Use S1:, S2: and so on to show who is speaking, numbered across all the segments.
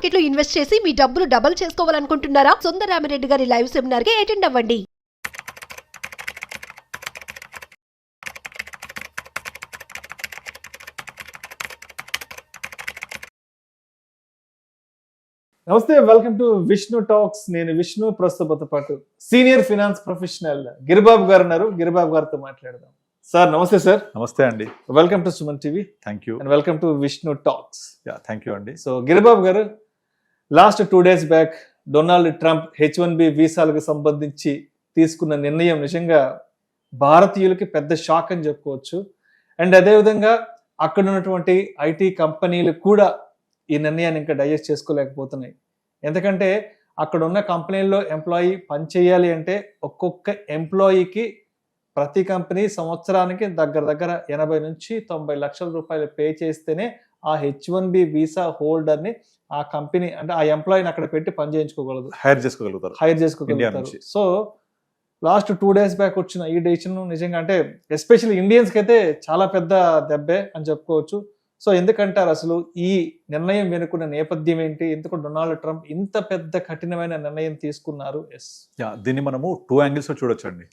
S1: Market లో invest చేసి మీ డబ్బులు డబుల్ చేసుకోవాలనుకుంటున్నారా? సుందరరామిరెడ్డి గారి లైవ్ సెమినార్ కి అటెండ్ అవ్వండి.
S2: నమస్తే, వెల్కమ్ టు విష్ణు టాక్స్. నేను విష్ణు. ప్రస్తుతంతో పాటు సీనియర్ ఫినాన్స్ ప్రొఫెషనల్ గిరిబాబు గారు ఉన్నారు. గిరిబాబు గారితో మాట్లాడదాం. సార్ నమస్తే. సార్
S3: నమస్తే అండి.
S2: Welcome to Suman TV.
S3: Thank you.
S2: And welcome to Vishnu talks.
S3: Thank you అండి.
S2: సో గిరిబాబు గారు, last 2 days back Donald Trump H1B వీసాలకు సంబంధించి తీసుకున్న నిర్ణయం నిజంగా భారతీయులకి పెద్ద షాక్ అని చెప్పుకోవచ్చు. అండ్ అదేవిధంగా అక్కడ ఉన్నటువంటి ఐటీ కంపెనీలు కూడా ఈ నిర్ణయాన్ని ఇంకా డైజెస్ట్ చేసుకోలేకపోతున్నాయి. ఎందుకంటే అక్కడ ఉన్న కంపెనీల్లో ఎంప్లాయీ పనిచేయాలి అంటే ఒక్కొక్క ఎంప్లాయీకి ప్రతి కంపెనీ సంవత్సరానికి దగ్గర 80 నుంచి 90 లక్షల రూపాయలు పే చేస్తేనే ఆ H1B వీసా హోల్డర్ని ఆ కంపెనీ అంటే ఆ ఎంప్లాయీని అక్కడ పెట్టి పని చేయించుకోగలదు, హైర్ చేసుకోగలుగుతారు. సో లాస్ట్ 2 days బ్యాక్ వచ్చిన ఈ డెసిషన్ నిజంగా అంటే ఎస్పెషల్లీ ఇండియన్స్కి అయితే చాలా పెద్ద దెబ్బే అని చెప్పుకోవచ్చు. సో ఎందుకంటారు అసలు ఈ నిర్ణయం వెనుకున్న నేపథ్యం ఏంటి? ఎందుకు డొనాల్డ్ ట్రంప్ ఇంత పెద్ద కఠినమైన నిర్ణయం తీసుకున్నారు?
S3: దీన్ని మనము 2 angles లో చూడొచ్చండి.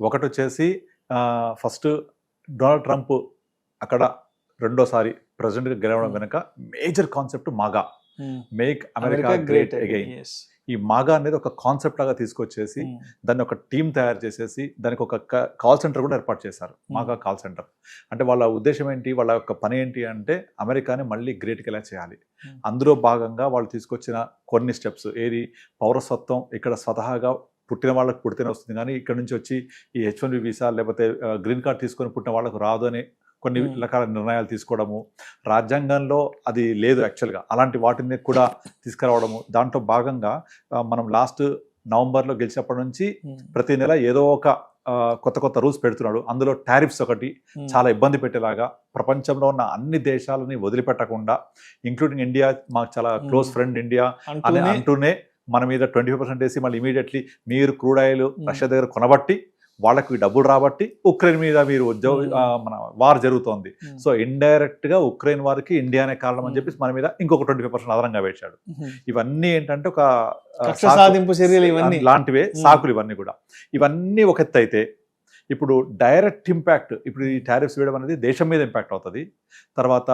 S3: ఒకటి వచ్చేసి ఫస్ట్ డొనాల్డ్ ట్రంప్ అక్కడ రెండోసారి ప్రెసిడెంట్గా గెలవడం వెనుక major concept MAGA, make America great again. ఈ మాగా అనేది ఒక కాన్సెప్ట్ లాగా తీసుకొచ్చేసి దాన్ని ఒక టీం తయారు చేసేసి దానికి ఒక కాల్ సెంటర్ కూడా ఏర్పాటు చేశారు, మాగా కాల్ సెంటర్. అంటే వాళ్ళ ఉద్దేశం ఏంటి, వాళ్ళ యొక్క పని ఏంటి అంటే అమెరికాని మళ్ళీ గ్రేట్కి ఎలా చేయాలి. అందులో భాగంగా వాళ్ళు తీసుకొచ్చిన కొన్ని స్టెప్స్ ఏది, పౌరసత్వం ఇక్కడ స్వతహాగా పుట్టిన వాళ్ళకి పుడితేనే వస్తుంది, కానీ ఇక్కడ నుంచి వచ్చి ఈ H1B వీసా లేకపోతే గ్రీన్ కార్డ్ తీసుకొని పుట్టిన వాళ్ళకు రాదు అని కొన్ని రకాల నిర్ణయాలు తీసుకోవడము. రాజ్యాంగంలో అది లేదు యాక్చువల్గా, అలాంటి వాటిని కూడా తీసుకురావడము. దాంట్లో భాగంగా మనం లాస్ట్ నవంబర్లో గెలిచినప్పటి నుంచి ప్రతి నెల ఏదో ఒక కొత్త రూల్స్ పెడుతున్నాడు. అందులో టారిఫ్స్ ఒకటి చాలా ఇబ్బంది పెట్టేలాగా, ప్రపంచంలో ఉన్న అన్ని దేశాలని వదిలిపెట్టకుండా ఇంక్లూడింగ్ ఇండియా, మాకు చాలా క్లోజ్ ఫ్రెండ్ ఇండియా అని అంటూనే మన మీద 25% వేసి మళ్ళీ ఇమీడియట్లీ మీరు క్రూడ్ ఆయిల్ రష్యా దగ్గర కొనబట్టి వాళ్ళకి డబ్బులు రాబట్టి ఉక్రెయిన్ మీద మీరు మన వార్ జరుగుతోంది. సో ఇండైరెక్ట్ గా ఉక్రెయిన్ వారికి ఇండియానే కారణం అని చెప్పి మన మీద ఇంకొక 25% అదనంగా వేశాడు. ఇవన్నీ ఏంటంటే ఒక
S2: సాధింపు చర్యలు ఇవన్నీ
S3: లాంటివే సాకులు. ఇవన్నీ కూడా ఇవన్నీ ఒక ఎత్తు అయితే, ఇప్పుడు డైరెక్ట్ ఇంపాక్ట్, ఇప్పుడు ఈ టారిఫ్స్ వేయడం అనేది దేశం మీద ఇంపాక్ట్ అవుతుంది. తర్వాత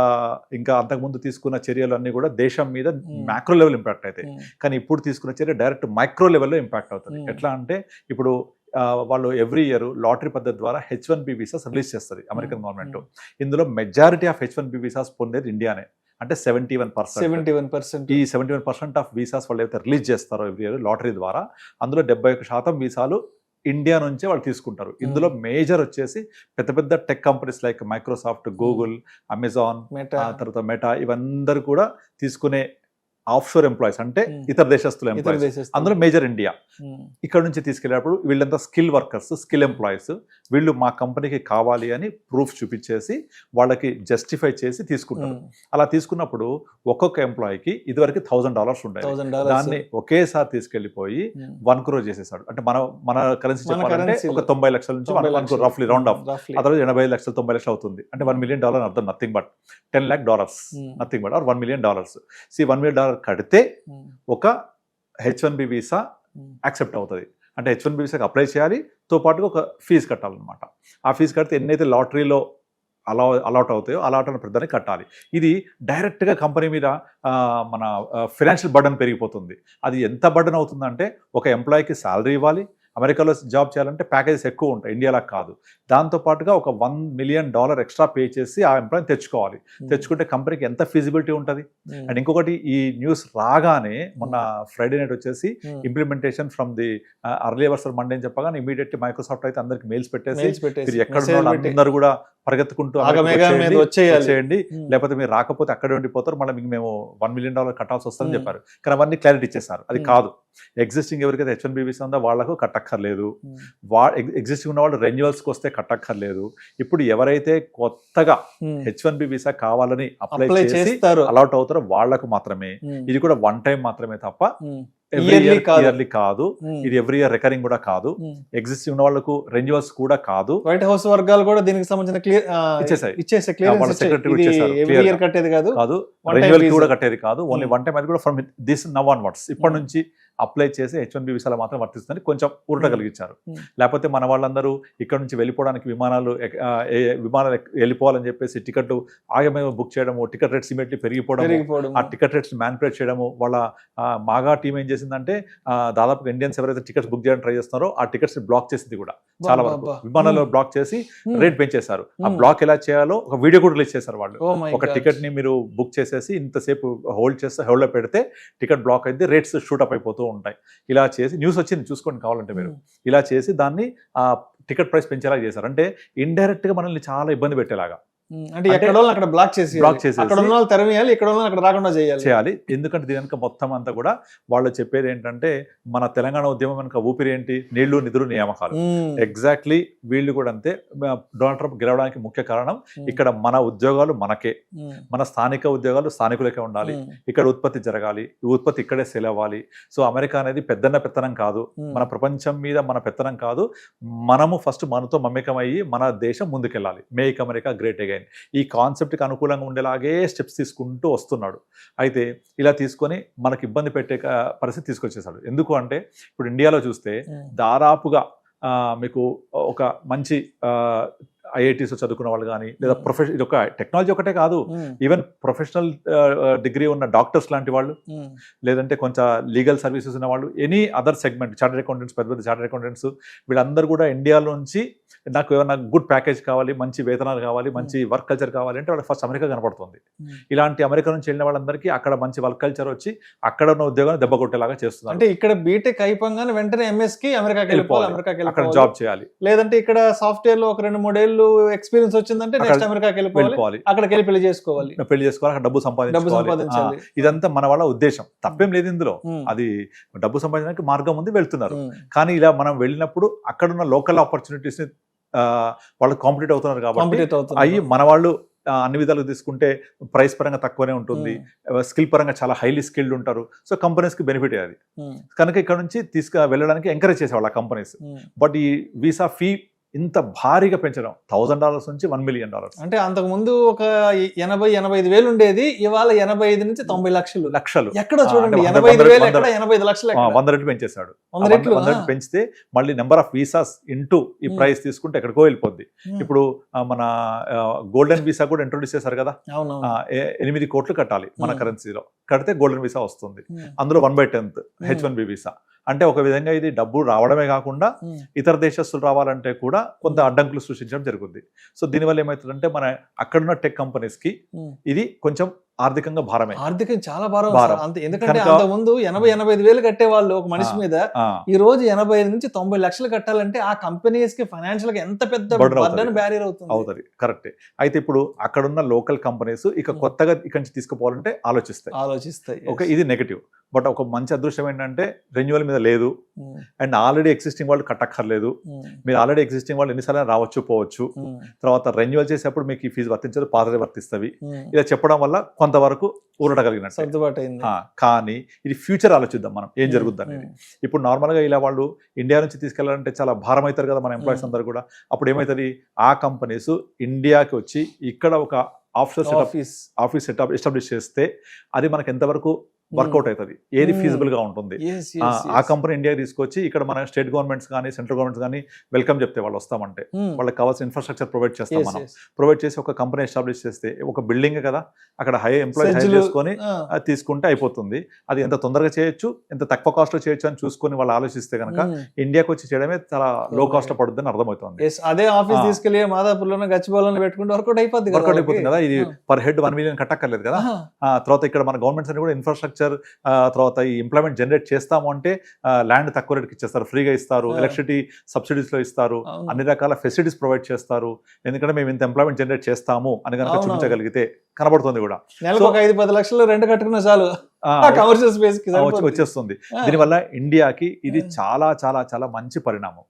S3: ఇంకా అంతకుముందు తీసుకున్న చర్యలు అన్నీ కూడా దేశం మీద మ్యాక్రో లెవెల్ ఇంపాక్ట్ అవుతాయి. కానీ ఇప్పుడు తీసుకున్న చర్య డైరెక్ట్ మైక్రో లెవెల్లో ఇంపాక్ట్ అవుతుంది. ఎట్లా అంటే ఇప్పుడు వాళ్ళు ఎవ్రీ ఇయర్ లాటరీ పద్ధతి ద్వారా H1B వీసాస్ రిలీజ్ చేస్తుంది అమెరికన్ గవర్నమెంట్. ఇందులో మెజారిటీ ఆఫ్ H1B వీసాస్ పొందేది ఇండియానే, అంటే 71%. ఈ 71% ఆఫ్ వీసాస్ వాళ్ళు ఏవైతే రిలీజ్ చేస్తారో ఎవ్రీ ఇయర్ లాటరీ ద్వారా, అందులో 71% వీసాలు ఇండియా నుంచే వాళ్ళు తీసుకుంటారు. ఇందులో మేజర్ వచ్చేసి పెద్ద tech companies like Microsoft, Google, Amazon, తర్వాత మెటా, ఇవందరూ కూడా తీసుకునే ఆఫ్షోర్ ఎంప్లాయీస్ అంటే ఇతర దేశస్తుల ఎంప్లాయీస్. అందులో మేజర్ ఇండియా. ఇక్కడ నుంచి తీసుకెళ్ళేటప్పుడు వీళ్ళంతా స్కిల్ వర్కర్స్, స్కిల్ ఎంప్లాయీస్. వీళ్ళు మా కంపెనీకి కావాలి అని ప్రూఫ్ చూపించేసి వాళ్ళకి జస్టిఫై చేసి తీసుకుంటారు. అలా తీసుకున్నప్పుడు ఒక్కొక్క ఎంప్లాయీకి ఇదివరకు $1,000 ఉండేది, దాన్ని ఒకేసారి తీసుకెళ్లిపోయి 1 crore చేసేసాడు. అంటే మన కరెన్సీ చెప్పాలంటే ఒక 90 లక్షల నుంచి 1 crore రఫ్లీ రౌండ్ ఆఫ్, అదర్ 85 లక్షలు 90 లక్షలు అవుతుంది. అంటే $1 million అర్థం nothing but $10 lakh, nothing but, or $1 million. $1 million కడితే ఒక H1B వీసా యాక్సెప్ట్ అవుతుంది. అంటే H1B వీసాకి అప్లై చేయాలి, తో పాటుగా ఒక ఫీజు కట్టాలన్నమాట. ఆ ఫీజు కడితే ఎన్నైతే లాటరీలో అలాట్ అవుతాయో అలాట్ అన్న ప్రధాని కట్టాలి. ఇది డైరెక్ట్గా కంపెనీ మీద మన ఫైనాన్షియల్ బర్డన్ పెరిగిపోతుంది. అది ఎంత బర్డన్ అవుతుందంటే, ఒక ఎంప్లాయీకి శాలరీ ఇవ్వాలి, అమెరికాలో జాబ్ చేయాలంటే ప్యాకేజెస్ ఎక్కువ ఉంటాయి, ఇండియాలో కాదు. దాంతోపాటుగా ఒక $1 million ఎక్స్ట్రా పే చేసి ఆ ఎంప్లాయీని తెచ్చుకోవాలి. తెచ్చుకుంటే కంపెనీకి ఎంత ఫీజిబిలిటీ ఉంటుంది. అండ్ ఇంకొకటి, ఈ న్యూస్ రాగానే మొన్న ఫ్రైడే నైట్ వచ్చేసి implementation from the early hours Monday అని చెప్పగానే ఇమీడియట్లీ మైక్రోసాఫ్ట్ అయితే అందరికి మెయిల్స్ పెట్టేసి ఎక్కడ అందరూ కూడా పరిగెత్తుకుంటూ వచ్చేయండి, లేకపోతే మీరు రాకపోతే అక్కడే ఉండిపోతారు, మళ్ళీ మీకు మేము $1 million కట్టాల్సి వస్తుందని చెప్పారు. కానీ అవన్నీ క్లారిటీ ఇచ్చేసారు. అది కాదు, ఎగ్జిస్టింగ్ ఎవరికైతే H1B వీసా ఉందో వాళ్లకు కట్టక్కర్లేదు, ఎగ్జిస్టింగ్ ఉన్న వాళ్ళు రెన్యువల్స్కి వస్తే కట్టక్కర్లేదు. ఇప్పుడు ఎవరైతే కొత్తగా H1B వీసా కావాలని అప్లై చేసి అలాట్ అవుతారో వాళ్లకు మాత్రమే, ఇది కూడా 1 time మాత్రమే తప్ప ఇయర్లీ కాదు, ఇది ఎవ్రీ ఇయర్ రికరింగ్ కూడా కాదు, ఎగ్జిస్టింగ్ ఉన్న వాళ్ళకు రెన్యువల్స్ కూడా కాదు.
S2: వైట్ హౌస్ వర్గాలు కూడా దీనికి సంబంధించిన
S3: వాళ్ళ సెక్రటరీ
S2: కట్టేది కాదు,
S3: రెన్యువల్ కూడా కట్టేది కాదు, ఓన్లీ వన్ టైం. అది కూడా ఫ్రమ్ దిస్ నవ్ ఆన్వర్డ్స్ ఇప్పటి నుంచి అప్లై చేసి H1B వీసాలు మాత్రం వర్తిస్తుందని కొంచెం ఊరట కలిగించారు. లేకపోతే మన వాళ్ళందరూ ఇక్కడ నుంచి వెళ్ళిపోవడానికి విమానాలు వెళ్ళిపోవాలని చెప్పేసి టికెట్ ఆగమేమో బుక్ చేయడము, టికెట్ రేట్స్ ఇమీడియట్లీ పెరిగిపోవడం, ఆ టికెట్ రేట్స్ మ్యానిపులేట్ చేయడము. వాళ్ళ మాగా టీం ఏం చేసిందంటే దాదాపుగా ఇండియన్స్ ఎవరైతే టికెట్స్ బుక్ చేయడానికి ట్రై చేస్తున్నారో ఆ టికెట్స్ బ్లాక్ చేసింది కూడా చాలా వరకు. విమానాల్లో బ్లాక్ చేసి రేట్ పెంచేశారు. ఆ బ్లాక్ ఎలా చేయాలో ఒక వీడియో కూడా రిలీజ్ చేశారు వాళ్ళు. ఒక టికెట్ ని మీరు బుక్ చేసేసి ఇంతసేపు హోల్డ్ లో పెడితే టికెట్ బ్లాక్ అయితే రేట్స్ షూటప్ అయిపోతూ ఉంటాయి. ఇలా చేసి న్యూస్ వచ్చింది, చూసుకోండి కావాలంటే మీరు. ఇలా చేసి దాన్ని ఆ టికెట్ ప్రైస్ పెంచేలా చేశారు. అంటే ఇండైరెక్ట్ గా మనల్ని చాలా ఇబ్బంది పెట్టేలాగా.
S2: అంటే ఎక్కడ అక్కడ బ్లాక్ చేసి అక్కడ ఉన్న వాళ్ళు తెరవేయాలి, ఇక్కడ ఉన్న అక్కడ రాకుండా చేయాలి. ఎందుకంటే
S3: దీని వెనక మొత్తం అంతా కూడా వాళ్ళు చెప్పేది ఏంటంటే మన తెలంగాణ ఉద్యమం వెనక ఊపిరి ఏంటి, నీళ్లు నిధులు నియామకాలు. ఎగ్జాక్ట్లీ వీళ్ళు కూడా అంతే. డొనాల్డ్ ట్రంప్ గెలవడానికి ముఖ్య కారణం ఇక్కడ మన ఉద్యోగాలు మనకే, మన స్థానిక ఉద్యోగాలు స్థానికులకే ఉండాలి, ఇక్కడ ఉత్పత్తి జరగాలి, ఈ ఉత్పత్తి ఇక్కడే సేల్ అవ్వాలి. సో అమెరికా అనేది పెత్తనం కాదు, మన ప్రపంచం మీద మన పెత్తనం కాదు, మనము ఫస్ట్ మనతో మమేకం అయ్యి మన దేశం ముందుకెళ్ళాలి. Make America great again. ఈ కాన్సెప్ట్కి అనుకూలంగా ఉండేలాగే స్టెప్స్ తీసుకుంటూ వస్తున్నాడు. అయితే ఇలా తీసుకొని మనకి ఇబ్బంది పెట్టే పరిస్థితి తీసుకొచ్చేసాడు. ఎందుకు అంటే ఇప్పుడు ఇండియాలో చూస్తే దాదాపుగా మీకు ఒక మంచి IITs చదువుకున్న వాళ్ళు కానీ, లేదా ఇది ఒక టెక్నాలజీ ఒకటే కాదు, ఈవెన్ ప్రొఫెషనల్ డిగ్రీ ఉన్న డాక్టర్స్ లాంటి వాళ్ళు, లేదంటే కొంచెం లీగల్ సర్వీసెస్ ఉన్న వాళ్ళు, any other segment, chartered accountants, పెద్ద పెద్ద చార్టర్డ్ అకౌంటెంట్స్, వీళ్ళందరూ కూడా ఇండియాలో నుంచి నాకు ఏమైనా గుడ్ ప్యాకేజ్ కావాలి, మంచి వేతనాలు కావాలి, మంచి వర్క్ కల్చర్ కావాలి అంటే వాళ్ళకి ఫస్ట్ అమెరికా కనపడుతుంది. ఇలాంటి అమెరికా నుంచి వెళ్ళిన వాళ్ళందరికీ అక్కడ మంచి వర్క్ కల్చర్ వచ్చి అక్కడ ఉన్న ఉద్యోగాన్ని దెబ్బ కొట్టేలాగా చేస్తున్నారు.
S2: అంటే ఇక్కడ బీటెక్ అయిపోగానే వెంటనే MS కి అమెరికాకి వెళ్ళిపోవాలి,
S3: అక్కడ జాబ్ చేయాలి.
S2: లేదంటే ఇక్కడ సాఫ్ట్వేర్ లో ఒక 2-3 ఏళ్ళు ఎక్స్పీరియన్స్ వచ్చిందంటే నెక్స్ట్ అమెరికాకి వెళ్ళిపోవాలి, అక్కడికి వెళ్ళి పెళ్లి చేసుకోవాలి, అక్కడ డబ్బు సంపాదించాలి. ఇదంతా మన వాళ్ళ ఉద్దేశం, తప్పేం లేదు ఇందులో. అది డబ్బు సంపాదించడానికి మార్గం ఉంది, వెళ్తున్నారు. కానీ ఇలా మనం వెళ్ళినప్పుడు అక్కడున్న లోకల్ ఆపర్చునిటీస్ ని వాళ్ళు కాంపిటేట్ అవుతున్నారు కాబట్టి అయ్యి మన వాళ్ళు అన్ని విధాలు తీసుకుంటే ప్రైస్ పరంగా తక్కువనే ఉంటుంది, స్కిల్ పరంగా చాలా హైలీ స్కిల్డ్ ఉంటారు. సో కంపెనీస్ కి బెనిఫిట్ అది కనుక ఇక్కడ నుంచి వెళ్ళడానికి ఎంకరేజ్ చేసేవాళ్ళు ఆ కంపెనీస్. బట్ ఈ వీసా ఫీ ఇంత భారీగా పెంచడం $1,000 నుంచి $1 million. అంటే అంతకు ముందు ఒక 80-85 వేలు ఉండేది, ఇవాళ 85 నుంచి 90 లక్షలు. ఎక్కడ చూడండి 85,000 ఎక్కడ 85 లక్షలు,
S3: 100 రెట్లు పెంచేశాడు. 100 రెట్లు పెంచితే మళ్ళీ నెంబర్ ఆఫ్ వీసాస్ ఇంటూ ఈ ప్రైస్ తీసుకుంటే ఎక్కడికో వెళ్ళిపోద్ది. ఇప్పుడు మన గోల్డెన్ వీసా కూడా ఇంట్రొడ్యూస్ చేశారు కదా, 8 కోట్లు కట్టాలి మన కరెన్సీలో, కడితే గోల్డెన్ వీసా వస్తుంది. అందులో 1/10 H1B వీసా. అంటే ఒక విధంగా ఇది డబ్బు రావడమే కాకుండా ఇతర దేశస్తులు రావాలంటే కూడా కొంత అడ్డంకులు సృష్టించడం జరుగుతుంది. సో దీనివల్ల ఏమవుతుందంటే మన అక్కడున్న టెక్ కంపెనీస్ కి ఇది కొంచెం ఆర్థికంగా భారమే,
S2: ఆర్థికంగా చాలా భారం. ఎందుకంటే అంత ముందు 80-85 వేలు కట్టే వాళ్ళు ఒక మనిషి మీద, ఈ రోజు 85 నుంచి 90 లక్షలు కట్టాలంటే ఆ కంపెనీస్ కి ఫైనాన్షియల్ గా ఎంత పెద్ద బ్యారియర్ అవుతుంది.
S3: కరెక్ట్. అయితే ఇప్పుడు అక్కడున్న లోకల్ కంపెనీస్ ఇక కొత్తగా ఇక్కడి నుంచి తీసుకుపోవాలంటే ఆలోచిస్తాయి. ఓకే, ఇది నెగటివ్. బట్ ఒక మంచి అదృష్టం ఏంటంటే రెన్యువల్ మీద లేదు, అండ్ ఆల్రెడీ ఎగ్జిస్టింగ్ వాళ్ళు కట్టక్కర్లేదు. మీరు ఆల్రెడీ ఎగ్జిస్టింగ్ వాళ్ళు ఎన్నిసార్లు రావచ్చు పోవచ్చు, తర్వాత రెన్యువల్ చేసేప్పుడు మీకు ఈ ఫీజు వర్తించదు, పాతది వర్తిస్తవి. ఇలా చెప్పడం వల్ల కొంతవరకు ఊరట కలిగినట్టు. కానీ ఇది ఫ్యూచర్ ఆలోచిద్దాం మనం ఏం జరుగుద్ది అనేది. ఇప్పుడు నార్మల్ గా ఇలా వాళ్ళు ఇండియా నుంచి తీసుకెళ్లాలంటే చాలా భారం అవుతారు కదా మన ఎంప్లాయీస్ అందరూ కూడా. అప్పుడు ఏమవుతుంది, ఆ కంపెనీస్ ఇండియాకి వచ్చి ఇక్కడ ఒక ఆఫీస్ సెటప్ ఎస్టాబ్లిష్ చేస్తే అది మనకి ఎంతవరకు వర్కౌట్ అవుతుంది, ఏది ఫీజిబుల్ గా ఉంటుంది. ఆ కంపెనీ ఇండియా తీసుకొచ్చి ఇక్కడ మన స్టేట్ గవర్నమెంట్స్ కానీ సెంట్రల్ గవర్నమెంట్స్ కానీ వెల్కమ్ చెప్తే వాళ్ళు వస్తామంటే వాళ్ళకి కావాల్సిన ఇన్ఫ్రాస్ట్రక్చర్ ప్రొవైడ్ చేస్తాం మనం. ప్రొవైడ్ చేసి ఒక కంపెనీ ఎస్టాబ్లిష్ చేస్తే ఒక బిల్డింగ్ కదా, అక్కడ హై ఎంప్లాయీస్ హైర్ చేసుకొని తీసుకుంటే అయిపోతుంది. అది ఎంత తొందరగా చేయొచ్చు, ఎంత తక్కువ కాస్ట్ లో చేయొచ్చు అని చూసుకొని వాళ్ళు ఆలోచిస్తే కనుక ఇండియాకి వచ్చి చేయడమే చాలా లో కాస్ట్ లో పడుతుందని అర్థమవుతుంది.
S2: అదే ఆఫీస్ తీసుకెళ్లి మాదాపూర్లోనే గచ్చిబౌలిలో పెట్టుకుంటే వర్కౌట్ అయిపోతుంది
S3: కదా. ఇది పర్ హెడ్ $1 million కట్టక్కర్లేదు కదా. తర్వాత ఇక్కడ మన గవర్నమెంట్స్ అని కూడా ఇన్ఫ్రాస్ట్రక్చర్, తర్వాత ఈ ఎంప్లాయ్మెంట్ జనరేట్ చేస్తాము అంటే ల్యాండ్ తక్కువ రేట్కి ఇచ్చేస్తారు, ఫ్రీగా ఇస్తారు, ఎలక్ట్రిసిటీ సబ్సిడీస్ లో ఇస్తారు, అన్ని రకాల ఫెసిలిటీస్ ప్రొవైడ్ చేస్తారు. ఎందుకంటే మేము ఇంత ఎంప్లాయ్మెంట్ జనరేట్ చేస్తాము అని కనుక చూపించగలిగితే కనబడుతుంది కూడా.
S2: నెలకు 5-10 లక్షలు రెంట్ కట్టుకున్న చాలు కమర్షియల్ స్పేస్ కి
S3: వచ్చేస్తుంది. దీనివల్ల ఇండియాకి ఇది చాలా చాలా చాలా మంచి పరిణామం.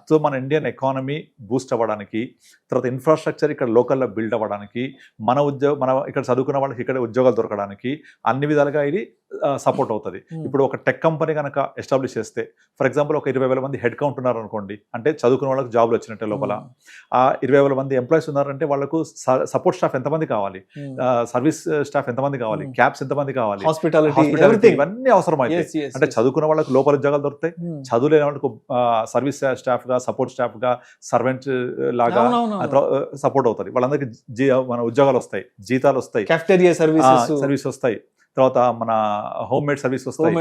S3: సో మన ఇండియన్ ఎకానమీ బూస్ట్ అవ్వడానికి, తర్వాత ఇన్ఫ్రాస్ట్రక్చర్ ఇక్కడ లోకల్లో బిల్డ్ అవ్వడానికి, మన ఇక్కడ చదువుకున్న వాళ్ళకి ఇక్కడ ఉద్యోగాలు దొరకడానికి అన్ని విధాలుగా ఇది సపోర్ట్ అవుతుంది. ఇప్పుడు ఒక టెక్ కంపెనీ కనుక ఎస్టాబ్లిష్ చేస్తే ఫర్ ఎగ్జాంపుల్ ఒక 20,000 మంది హెడ్ కౌంట్ ఉన్నారు అనుకోండి, అంటే చదువుకున్న వాళ్ళకి జాబ్లు వచ్చినట్టే లోపల. ఆ 20,000 మంది ఎంప్లాయీస్ ఉన్నారంటే వాళ్ళకు సపోర్ట్ స్టాఫ్ ఎంతమంది కావాలి, సర్వీస్ స్టాఫ్ ఎంతమంది కావాలి, క్యాబ్స్ ఎంతమంది కావాలి, హాస్పిటాలిటీ ఇవన్నీ అవసరం అయితే. అంటే చదువుకున్న వాళ్ళకి లోపల ఉద్యోగాలు దొరుకుతాయి, చదువు లేని వాళ్ళకు సర్వీస్ స్టాఫ్ గా, సపోర్ట్ స్టాఫ్ గా, సర్వెంట్ లాగా సపోర్ట్ అవుతుంది. వాళ్ళందరికీ మన ఉద్యోగాలు వస్తాయి, జీతాలు వస్తాయి, సర్వీస్ వస్తాయి, తర్వాత మన హోమ్ మేడ్ సర్వీస్ వస్తాయి.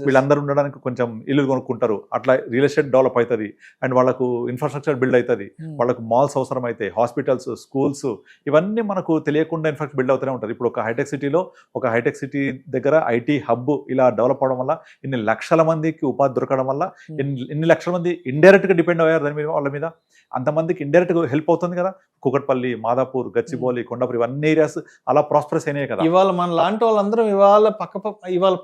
S3: వీళ్ళందరూ ఉండడానికి కొంచెం ఇల్లు కొనుక్కుంటారు, అట్లా రియల్ ఎస్టేట్ డెవలప్ అవుతుంది, అండ్ వాళ్ళకు ఇన్ఫ్రాస్ట్రక్చర్ బిల్డ్ అవుతుంది, వాళ్ళకు మాల్స్ అవసరం అవుతాయి, హాస్పిటల్స్, స్కూల్స్, ఇవన్నీ మనకు తెలియకుండా ఇన్ఫ్రాస్ట్రక్చర్ బిల్డ్ అవుతూనే ఉంటుంది. ఇప్పుడు ఒక హైటెక్ సిటీ దగ్గర ఐటీ హబ్ ఇలా డెవలప్ అవడం వల్ల ఇన్ని లక్షల మందికి ఉపాధి దొరకడం వల్ల ఇన్ని లక్షల మంది ఇండైరెక్ట్ గా డిపెండ్ అయ్యారు దాని మీద, వాళ్ళ మీద. అంతమందికి ఇండైరెక్ట్ గా హెల్ప్ అవుతుంది కదా. కుకట్పల్లి, మాదాపూర్, గచ్చిబౌలి, కొండాపూర్ ఇవన్నీ ఏరియాస్ అలా ప్రాస్పరస్ అయినాయి కదా.
S2: ఇవాళ మన లాంటి వాళ్ళందరం ఇవాళ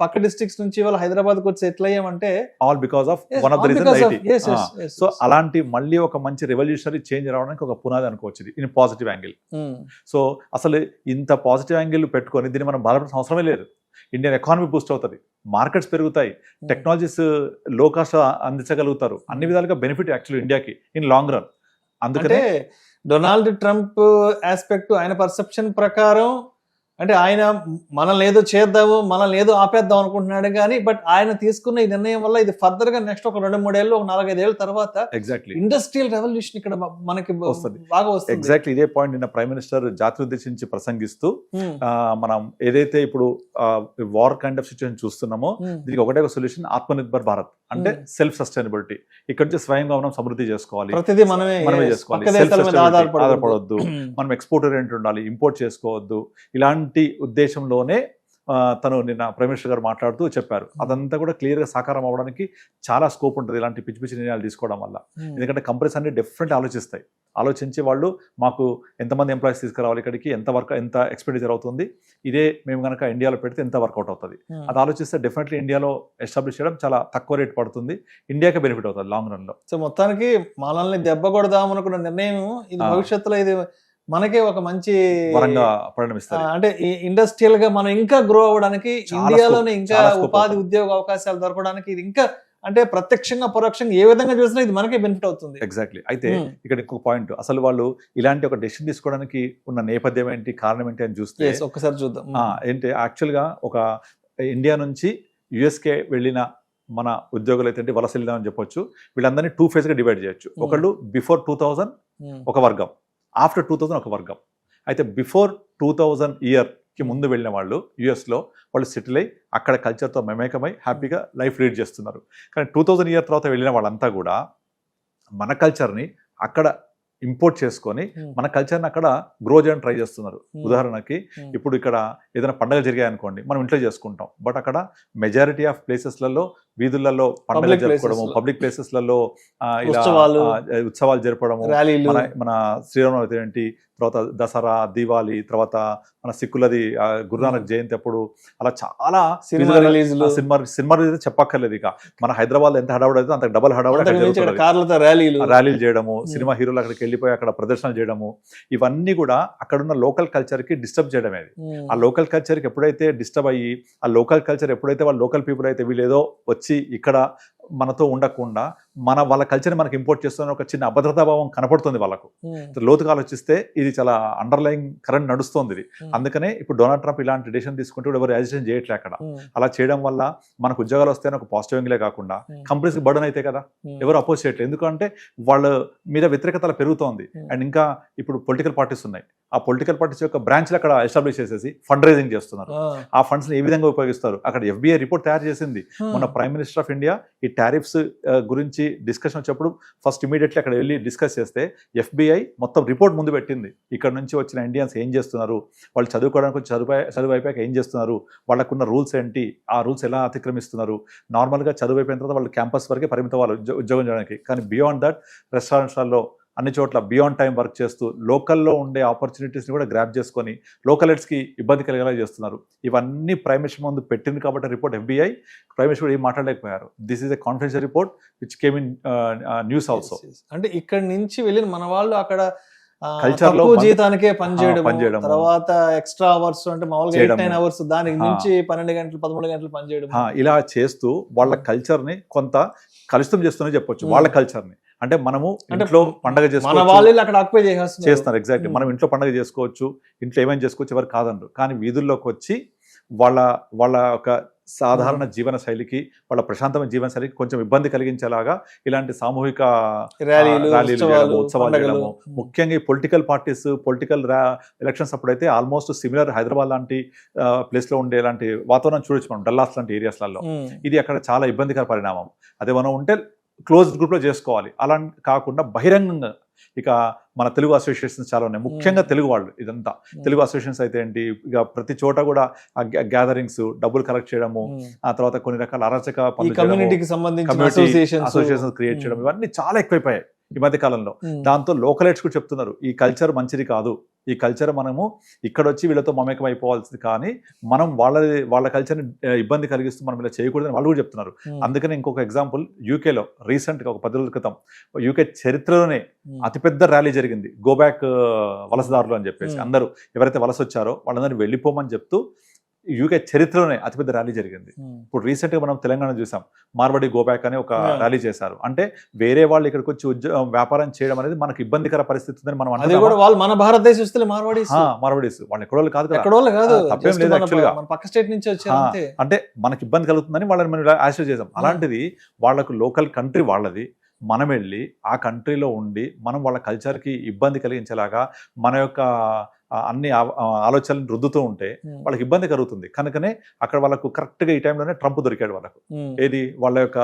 S2: పక్క డిస్ట్రిక్ట్స్ నుంచి ఇవాళ హైదరాబాద్ కు వచ్చి సెటిల్ అయ్యామంటే
S3: all because of one of the reason IT. So అలాంటి మళ్ళీ ఒక మంచి రెవల్యూషనరీ చేంజ్ రావడానికి ఒక పునాది అనుకోవచ్చు ఇన్ పాజిటివ్ యాంగిల్. సో అసలు ఇంత పాజిటివ్ యాంగిల్ పెట్టుకొని దీన్ని మనం బాధపడాల్సిన అవసరమే లేదు. ఇండియన్ ఎకానమీ బూస్ట్ అవుతుంది, మార్కెట్స్ పెరుగుతాయి, టెక్నాలజీస్ లో కాస్ట్ అందించగలుగుతారు, అన్ని విధాలుగా బెనిఫిట్ యాక్చువల్లీ ఇండియాకి ఇన్ లాంగ్ రన్. అందుకనే
S2: డొనాల్డ్ ట్రంప్ ఆస్పెక్ట్, ఆయన పర్సెప్షన్ ప్రకారం అంటే ఆయన మనల్ని ఏదో చేద్దాము, మనల్ని ఏదో ఆపేద్దాం అనుకుంటున్నాడు కానీ, బట్ ఆయన తీసుకున్న ఈ నిర్ణయం వల్ల ఇది ఫర్దర్ గా నెక్స్ట్ ఒక 2-3 ఏళ్ళు, ఒక 4-5 ఏళ్ళ తర్వాత
S3: ఎగ్జాక్ట్లీ
S2: ఇండస్ట్రియల్ రెవల్యూషన్ ఇక్కడ మనకి బాగా వస్తుంది.
S3: ఎగ్జాక్ట్లీ ఇదే పాయింట్ నిన్న ప్రైమ్ మినిస్టర్ జాతి ఉద్దేశించి ప్రసంగిస్తూ మనం ఏదైతే ఇప్పుడు వార్ కైండ్ ఆఫ్ సిచ్యువేషన్ చూస్తున్నామో దీనికి ఒకటే ఒక సొల్యూషన్, ఆత్మనిర్భర్ భారత్, అంటే సెల్ఫ్ సస్టైనబిలిటీ. ఇక్కడ నుంచి స్వయంగా మనం సమృద్ధి చేసుకోవాలి,
S2: ప్రతిదీ మనమే
S3: చేసుకోవాలి, ఆధారపడవద్దు, మనం ఎక్స్పోర్ట్ ఓరియంటెడ్ ఉండాలి, ఇంపోర్ట్ చేసుకోవద్దు. ఇలాంటి ఉద్దేశంలోనే తను నిన్న ప్రైమ్ మినిస్టర్ గారు మాట్లాడుతూ చెప్పారు. అదంతా కూడా క్లియర్ గా సాకారం అవ్వడానికి చాలా స్కోప్ ఉంటుంది ఇలాంటి పిచ్చి పిచ్చి నిర్ణయాలు తీసుకోవడం వల్ల. ఎందుకంటే కంపెనీస్ అన్ని డిఫరెంట్ ఆలోచిస్తాయి, ఆలోచించి వాళ్ళు మాకు ఎంతమంది ఎంప్లాయీస్ తీసుకురావాలి, ఇక్కడికి ఎంత ఎక్స్పెండిచర్ అవుతుంది, ఇదే మేము కనుక ఇండియాలో పెడితే ఎంత వర్కౌట్ అవుతుంది, అది ఆలోచిస్తే డెఫినెట్లీ ఇండియాలో ఎస్టాబ్లిష్ చేయడం చాలా తక్కువ రేట్ పడుతుంది, ఇండియాకి బెనిఫిట్ అవుతుంది లాంగ్ రన్ లో.
S2: సో మొత్తానికి మనల్ని దెబ్బ కొడదాం అనుకున్న నిర్ణయం ఇది భవిష్యత్తులో ఇది మనకే ఒక మంచి
S3: వరంగా పరిణమిస్తారు.
S2: అంటే ఇండస్ట్రియల్ గా మనం ఇంకా గ్రో అవ్వడానికి, ఇండియాలోనే ఇంకా ఉపాధి ఉద్యోగ అవకాశాలు దొరకడానికి ఇది ఇంకా అంటే ప్రత్యక్షంగా పరోక్షంగా ఏ విధంగా చూసినా ఇది మనకే బెనిఫిట్ అవుతుంది.
S3: ఎగ్జాక్ట్లీ. అయితే ఇక్కడ ఇంకొక పాయింట్, అసలు వాళ్ళు ఇలాంటి ఒక డెసిషన్ తీసుకోవడానికి ఉన్న నేపథ్యం ఏంటి, కారణం ఏంటి అని చూస్తే
S2: ఒక్కసారి చూద్దాం.
S3: ఏంటి యాక్చువల్ గా ఒక ఇండియా నుంచి యుఎస్కే వెళ్ళిన మన ఉద్యోగులు అయితే వలస వెళ్ళినామని చెప్పొచ్చు. వీళ్ళందరినీ 2 phases గా డివైడ్ చేయొచ్చు. ఒకళ్ళు బిఫోర్ 2000 ఒక వర్గం, ఆఫ్టర్ 2000 ఒక వర్గం. అయితే బిఫోర్ 2000 ఇయర్ కి ముందు వెళ్ళిన వాళ్ళు యుఎస్లో వాళ్ళు సెటిల్ అయ్యి అక్కడ కల్చర్తో మమేకమై హ్యాపీగా లైఫ్ లీడ్ చేస్తున్నారు. కానీ 2000 ఇయర్ తర్వాత వెళ్ళిన వాళ్ళంతా కూడా మన కల్చర్ని అక్కడ ఇంపోర్ట్ చేసుకొని మన కల్చర్ని అక్కడ గ్రో చేయడానికి ట్రై చేస్తున్నారు. ఉదాహరణకి ఇప్పుడు ఇక్కడ ఏదైనా పండుగలు జరిగాయి అనుకోండి, మనం ఇంట్లో చేసుకుంటాం, బట్ అక్కడ మెజారిటీ ఆఫ్ ప్లేసెస్లలో వీధులలో పండుగలు జరుపుకోవడము, పబ్లిక్ ప్లేసెస్లలో ఉత్సవాలు జరపడము, మన శ్రీరామనవమి ఏంటి, తర్వాత దసరా, దీవాలి, తర్వాత మన సిక్కులది గురునానక్ జయంతి అప్పుడు, అలా చాలా సినిమా రిలీజ్ చెప్పక్కర్లేదు. ఇక మన హైదరాబాద్ ఎంత హడావుడు అయితే అంత డబల్ హడావుడు, ర్యాలీలు చేయడము, సినిమా హీరోలు అక్కడికి వెళ్ళిపోయి అక్కడ ప్రదర్శనలు చేయడము, ఇవన్నీ కూడా అక్కడున్న లోకల్ కల్చర్ కి డిస్టర్బ్ చేయడమే. ఆ లోకల్ కల్చర్ కి ఎప్పుడైతే డిస్టర్బ్ అయ్యి, ఆ లోకల్ కల్చర్ ఎప్పుడైతే వాళ్ళ లోకల్ పీపుల్ అయితే వీళ్ళు ఏదో వచ్చి ఇక్కడ మనతో ఉండకుండా వాళ్ళ కల్చర్ని మనకి ఇంపోర్ట్ చేస్తున్న ఒక చిన్న అభద్రతాభావం కనపడుతుంది వాళ్ళకు. లోతుగా ఆలోచిస్తే ఇది చాలా అండర్లైన్ కరెంట్ నడుస్తుంది ఇది. అందుకనే ఇప్పుడు డొనాల్డ్ ట్రంప్ ఇలాంటి డిసిషన్ తీసుకుంటే ఎవరు యాజిటేషన్ చేయట్లే అక్కడ. అలా చేయడం వల్ల మనకు ఉద్యోగాలు వస్తాయని ఒక పాజిటివ్ యాంగిలే కాకుండా కంపెనీస్కి బర్డన్ అయితే కదా, ఎవరు అపోజ్ చేయట్లేదు. ఎందుకంటే వాళ్ళ మీద వ్యతిరేకత పెరుగుతోంది. అండ్ ఇంకా ఇప్పుడు పొలిటికల్ పార్టీస్ ఉన్నాయి, ఆ పొలిటికల్ పార్టీస్ యొక్క బ్రాంచ్లు అక్కడ ఎస్టాబ్లిష్ చేసేసి ఫండ్ రైజింగ్ చేస్తున్నారు. ఆ ఫండ్స్ ఏ విధంగా ఉపయోగిస్తారు, అక్కడ FBI రిపోర్ట్ తయారు చేసింది. మన ప్రైమ్ మినిస్టర్ ఆఫ్ ఇండియా ఈ టారిఫ్స్ గురించి డిస్కషన్ వచ్చేప్పుడు ఫస్ట్ ఇమీడియట్లీ అక్కడ వెళ్ళి డిస్కస్ చేస్తే FBI మొత్తం రిపోర్ట్ ముందు పెట్టింది. ఇక్కడ నుంచి వచ్చిన ఇండియన్స్ ఏం చేస్తున్నారు, వాళ్ళు చదువుకోవడానికి వచ్చి చదువు అయిపోయాక ఏం చేస్తున్నారు, వాళ్ళకున్న రూల్స్ ఏంటి, ఆ రూల్స్ ఎలా అతిక్రమిస్తున్నారు. నార్మల్గా చదువు అయిపోయిన తర్వాత వాళ్ళు క్యాంపస్ వరకే పరిమితం వాళ్ళు ఉద్యోగం చేయడానికి, కానీ బియాండ్ దట్ రెస్టారెంట్స్లలో అన్ని చోట్ల బియాండ్ టైం వర్క్ చేస్తూ లోకల్లో ఉండే ఆపర్చునిటీస్ని కూడా గ్రాప్ చేసుకొని లోకల్ హెడ్స్కి ఇబ్బంది కలిగేలా చేస్తున్నారు. ఇవన్నీ ప్రైమ్ మినిస్టర్ ముందు పెట్టింది కాబట్టి రిపోర్ట్ FBI, ప్రైమ్ మినిస్టర్ ఏం మాట్లాడలేకపోయారు. This is a confidential report which came in news also.
S2: అంటే ఇక్కడ నుంచి వెళ్ళిన మన వాళ్ళు అక్కడ
S3: Culture లో
S2: తక్కువ జీతానికే పనిచేయడం,
S3: పనిచేయడము.
S2: తర్వాత ఎక్స్ట్రా అవర్స్ అంటే మామూలుగా 8-9
S3: చేయడము.
S2: అవర్స్ దానికి మించి 12 గంటలు 13 గంటలు పనిచేయడం.
S3: ఇలా చేస్తూ వాళ్ళ కల్చర్ని కొంత కలుషితం చేస్తూనే చెప్పొచ్చు. వాళ్ళ కల్చర్ని అంటే మనము
S2: అంటే
S3: ఇంట్లో పండగ
S2: మన
S3: చేసుకోవచ్చు,
S2: వాళ్ళు అక్కడ ఆక్యుపై
S3: చేస్తున్నారు. ఎగ్జాక్ట్లీ మనం ఇంట్లో పండగ చేసుకోవచ్చు, ఇంట్లో ఏమైనా చేసుకోవచ్చు, ఎవరు కాదన్నారు. కానీ వీధుల్లోకి వచ్చి వాళ్ళ ఒక సాధారణ జీవన శైలికి, వాళ్ళ ప్రశాంతమైన జీవన శైలికి కొంచెం ఇబ్బంది కలిగించేలాగా ఇలాంటి సామూహిక
S2: ర్యాలీలు,
S3: చేయడము, ఉత్సవాలు
S2: పండగలు.
S3: చేయడము. ముఖ్యంగా ఈ పొలిటికల్ పార్టీస్ పొలిటికల్ ఎలక్షన్స్ అప్పుడైతే ఆల్మోస్ట్ సిమిలర్ హైదరాబాద్ లాంటి ప్లేస్ లో ఉండే లాంటి వాతావరణం చూడొచ్చు మనం, డల్లాస్ లాంటి ఏరియాస్లలో. ఇది అక్కడ చాలా ఇబ్బందికర పరిణామం. అదే మనం ఉంటే క్లోజ్డ్ గ్రూప్ లో చేసుకోవాలి, అలా కాకుండా బహిరంగంగా. ఇక మన తెలుగు అసోసియేషన్స్ చాలా ఉన్నాయి, ముఖ్యంగా తెలుగు వాళ్ళు. ఇదంతా తెలుగు అసోసియేషన్స్ అయితే ఏంటి, ఇక ప్రతి చోట కూడా గ్యాదరింగ్స్, డబ్బులు కలెక్ట్ చేయడము, ఆ తర్వాత కొన్ని రకాల అరాచక పనులు,
S2: కమ్యూనిటీకి సంబంధించిన
S3: కమ్యూనిటీ
S2: అసోసియేషన్స్
S3: అసోసియేషన్స్ క్రియేట్ చేయడం, ఇవన్నీ చాలా ఎక్కువైపోయాయి ఈ మధ్య కాలంలో. దాంతో లోకలైట్స్ కూడా చెప్తున్నారు ఈ కల్చర్ మంచిది కాదు, ఈ కల్చర్ మనము ఇక్కడ వచ్చి వీళ్ళతో మమేకం అయిపోవాల్సింది, కానీ మనం వాళ్ళ కల్చర్ని ఇబ్బంది కలిగిస్తూ మనం ఇలా చేయకూడదని వాళ్ళు కూడా చెప్తున్నారు. అందుకని ఇంకొక ఎగ్జాంపుల్, యూకేలో రీసెంట్గా ఒక 10 రోజుల క్రితం యూకే చరిత్రలోనే అతిపెద్ద ర్యాలీ జరిగింది, గో బ్యాక్ వలసదారులు అని చెప్పేసి. అందరూ ఎవరైతే వలస వచ్చారో వాళ్ళందరినీ వెళ్ళిపోమని చెప్తూ యూకే చరిత్రలోనే అతిపెద్ద ర్యాలీ జరిగింది. ఇప్పుడు రీసెంట్గా మనం తెలంగాణ చూసాం, మార్వాడి గో బ్యాక్ అని ఒక ర్యాలీ చేశారు. అంటే వేరే వాళ్ళు ఇక్కడికి వచ్చి వ్యాపారం చేయడం అనేది మనకు ఇబ్బందికర పరిస్థితి ఉందని మనం
S2: అది కూడా వాళ్ళు మన భారతదేశస్తులే మార్వాడీస్
S3: వాళ్ళు ఎక్కడోళ్ళు కాదు కదా,
S2: ఎక్కడోళ్ళు కాదు,
S3: తప్పేం లేదు యాక్చువల్గా.
S2: మన పక్క స్టేట్ నుంచి వచ్చారు అంతే.
S3: అంటే మనకి ఇబ్బంది కలుగుతుందని వాళ్ళని మనం ఆశ్రయ చేసాం. అలాంటిది వాళ్ళకు లోకల్ కంట్రీ వాళ్ళది, మనం వెళ్ళి ఆ కంట్రీలో ఉండి మనం వాళ్ళ కల్చర్కి ఇబ్బంది కలిగించేలాగా మన యొక్క అన్ని ఆలోచనలు రుద్దుతూ ఉంటే వాళ్ళకి ఇబ్బంది కలుగుతుంది. కనుకనే అక్కడ వాళ్ళకు కరెక్ట్గా ఈ టైంలోనే ట్రంప్ దొరికాడు వాళ్ళకు. ఏది వాళ్ళ యొక్క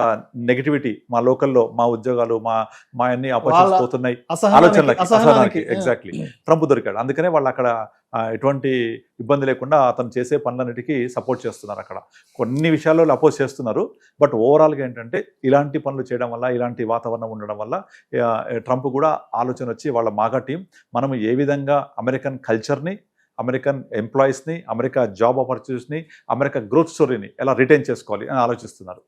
S3: నెగిటివిటీ, మా లోకల్లో మా ఉద్యోగాలు మా అన్ని ఆపర్చునిటీస్ పోతున్నాయి అసహనానికి ఎగ్జాక్ట్లీ ట్రంప్ దొరికాడు. అందుకనే వాళ్ళు అక్కడ ఎటువంటి ఇబ్బంది లేకుండా అతను చేసే పనులన్నిటికీ సపోర్ట్ చేస్తున్నారు. అక్కడ కొన్ని విషయాల్లో అపోజ్ చేస్తున్నారు, బట్ ఓవరాల్గా ఏంటంటే ఇలాంటి పనులు చేయడం వల్ల, ఇలాంటి వాతావరణం ఉండడం వల్ల ట్రంప్ కూడా ఆలోచన వచ్చి వాళ్ళ మాగా టీం మనం ఏ విధంగా అమెరికన్ కల్చర్ని, అమెరికన్ ఎంప్లాయీస్ని, అమెరికా జాబ్ ఆపర్చునిటీస్ని, అమెరికా గ్రోత్ స్టోరీని ఎలా రిటైన్ చేసుకోవాలి అని ఆలోచిస్తున్నారు.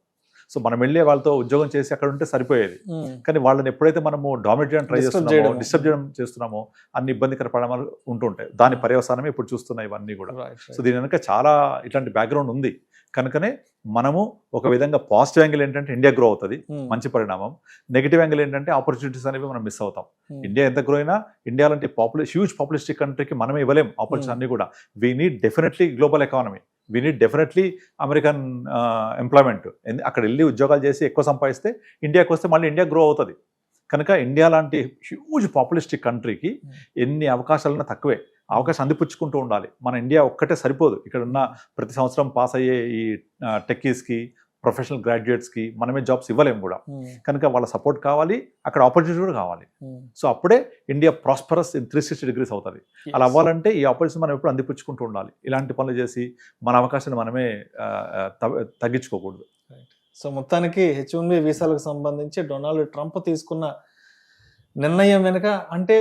S3: సో మనం వెళ్ళే వాళ్ళతో ఉద్యోగం చేసి అక్కడ ఉంటే సరిపోయేది, కానీ వాళ్ళని ఎప్పుడైతే మనము డామినేట్ చేయడం ట్రై చేస్తున్నామో, డిస్టర్బ్ చేయడం చేస్తున్నామో, అన్ని ఇబ్బందికర పరిణామాలు ఉంటుంటాయి. దాని పర్యవసానమే ఇప్పుడు చూస్తున్నాయి ఇవన్నీ కూడా. సో దీని వెనక చాలా ఇట్లాంటి బ్యాక్గ్రౌండ్ ఉంది. కనుకనే మనము ఒక విధంగా పాజిటివ్ యాంగిల్ ఏంటంటే ఇండియా గ్రో అవుతుంది, మంచి పరిణామం. నెగిటివ్ యాంగిల్ ఏంటంటే ఆపర్చునిటీస్ అనేవి మనం మిస్ అవుతాం. ఇండియా ఎంత గ్రో అయినా ఇండియా లాంటి హ్యూజ్ పాపులిస్టిక్ కంట్రీకి మనమే ఇవ్వలేం ఆపర్చునిటీ అన్ని కూడా. We need definitely global economy, we need definitely American employment. అక్కడ వెళ్ళి ఉద్యోగాలు చేసి ఎక్కువ సంపాదిస్తే ఇండియాకి వస్తే మళ్ళీ ఇండియా గ్రో అవుతుంది. కనుక ఇండియా లాంటి హ్యూజ్ పాపులిస్టిక్ కంట్రీకి ఎన్ని అవకాశాలన్నా తక్కువే, అవకాశం అందిపుచ్చుకుంటూ ఉండాలి. మన ఇండియా ఒక్కటే సరిపోదు. ఇక్కడ ఉన్న ప్రతి సంవత్సరం పాస్ అయ్యే ఈ టెక్కీస్కి, ప్రొఫెషనల్ గ్రాడ్యుయేట్స్కి మనమే జాబ్స్ ఇవ్వలేము కూడా. కనుక వాళ్ళ సపోర్ట్ కావాలి, అక్కడ ఆపర్చునిటీ కూడా కావాలి. సో అప్పుడే ఇండియా ప్రాస్పరస్ ఇన్ 360 degrees అవుతుంది. అలా అవ్వాలంటే ఈ ఆపర్చునిటీ మనం ఎప్పుడు అందిపుచ్చుకుంటూ ఉండాలి. ఇలాంటి పనులు చేసి మన అవకాశాన్ని మనమే తగ్గించుకోకూడదు.
S2: సో మొత్తానికి H1B వీసాలకు సంబంధించి డొనాల్డ్ ట్రంప్ తీసుకున్న నిర్ణయం వెనుక అంటే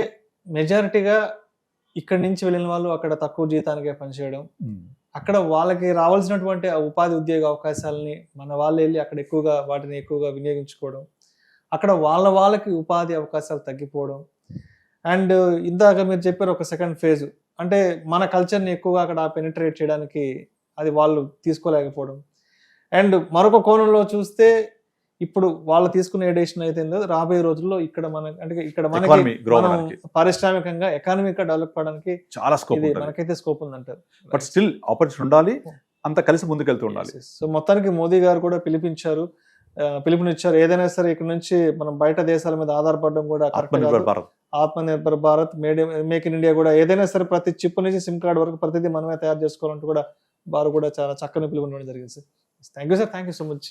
S2: మెజారిటీగా ఇక్కడి నుంచి వెళ్ళిన వాళ్ళు అక్కడ తక్కువ జీతానికే పనిచేయడం, అక్కడ వాళ్ళకి రావాల్సినటువంటి ఉపాధి ఉద్యోగ అవకాశాలని మన వాళ్ళు వెళ్ళి అక్కడ వాటిని ఎక్కువగా వినియోగించుకోవడం, అక్కడ వాళ్ళకి ఉపాధి అవకాశాలు తగ్గిపోవడం. అండ్ ఇందాక మీరు చెప్పారు ఒక సెకండ్ ఫేజ్, అంటే మన కల్చర్ని ఎక్కువగా అక్కడ పెనిట్రేట్ చేయడానికి అది వాళ్ళు తీసుకోలేకపోవడం. అండ్ మరొక కోణంలో చూస్తే ఇప్పుడు వాళ్ళు తీసుకునే ఎడిషన్ అయితే రాబోయే రోజుల్లో ఇక్కడ మనకి పారిశ్రామికంగా ఎకానమిక్గా డెవలప్ అవడానికి
S3: చాలా స్కోప్,
S2: మనకైతే స్కోప్ ఉందంటారు.
S3: బట్ స్టిల్ ఆపర్చునిటీ ఉండాలి, అంత కలిసి ముందుకెళ్తూ ఉండాలి.
S2: సో మొత్తానికి మోదీ గారు కూడా పిలుపునిచ్చారు, ఏదైనా సరే ఇక్కడ నుంచి మనం బయట దేశాల మీద ఆధారపడడం కూడా Atmanirbhar Bharat, make in India కూడా, ఏదైనా సరే ప్రతి చిప్ నుంచి సిమ్ కార్డ్ వరకు ప్రతిదీ మనమే తయారు చేసుకోవాలంటూ కూడా వారు కూడా చాలా చక్కని పిలుపునివ్వడం జరిగింది sir. Thank you sir, thank you so much.